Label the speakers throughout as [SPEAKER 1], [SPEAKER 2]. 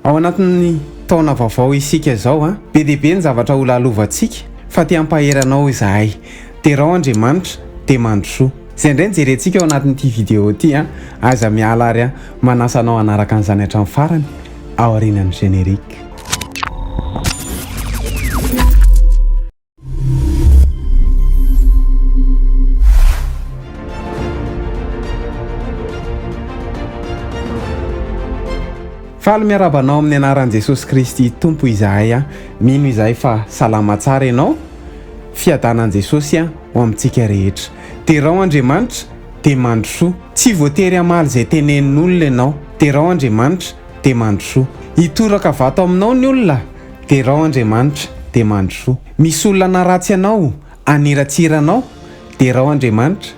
[SPEAKER 1] Ao anatin'ny taona vaovao isika zao be dia be ny zavatra ho lalovantsika fa te hampaheranao izahay. Derao Andriamanitra dia Mandrosoa. Izay indray jerentsika ao anatin'ity vidéo ity aza miala ary manasa anao hanaraka an'izany hatramin'ny farany ao aorianan'ny générique. Faly miarabanao amin'ny anaran'i Jesosy Kristy Tompo izahay mino izahay fa salama tsara ianao, fiadanan'i Jesosy ho amintsika rehetra. Derao Andriamanitra dia Mandrosoa. Tsy voatery hamaly izay tenenin'olona ianao. Derao Andriamanitra dia Mandrosoa. Hitoraka vato aminao ny olona. Derao Andriamanitra dia Mandrosoa. Misy olona naratsy anao, anirantsiranao. Derao Andriamanitra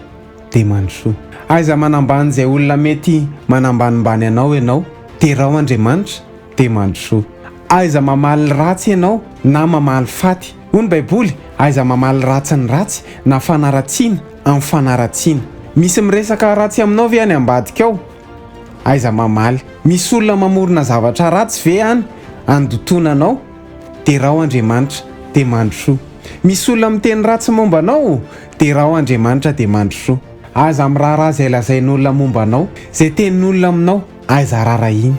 [SPEAKER 1] dia Mandrosoa. Aiza manambany izay olona mety manambanimbany anao ianao. Derao Andriamanitra dia Mandrosoa. Aiza mamaly ratsy ianao na mamaly faty. Hoy ny Baiboly, aiza mamaly ratsy ny ratsy na fanaratsiana amin'ny fanaratsiana. Misy miresaka ratsy aminao ve any ambadika ao? Aiza mamaly. Misy olona mamorona zavatra ratsy ve any andotonanao? Derao Andriamanitra dia Mandrosoa. Misy olona miteny ratsy momba anao? Derao Andriamanitra dia Mandrosoa. Aiza miraharaha izay lazain'olona momba anao, izay tenin'olona aminao, aiza rarahiny.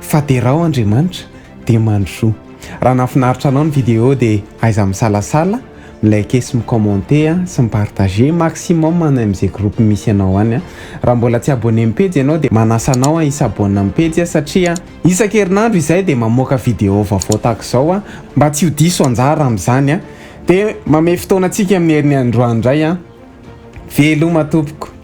[SPEAKER 1] Fa derao Andriamanitra dia Mandrosoa. Raha nafinaritra anao ny vidéo dia aiza misalasala, milike sy micommente sy mipartager maximum any amin'izay groupe misy anao any. Raha mbola tsy abonné amin'ny Pejy ianao dia manasa anao hisabonina amin'ny Pejy satria isan-kerinandro izay dia mamoaka vidéo vaovao tahaka izao mba tsy ho diso anjara amin'izany dia mamay fotoana antsika amin'ny herinandro andray. Veloma tompoko.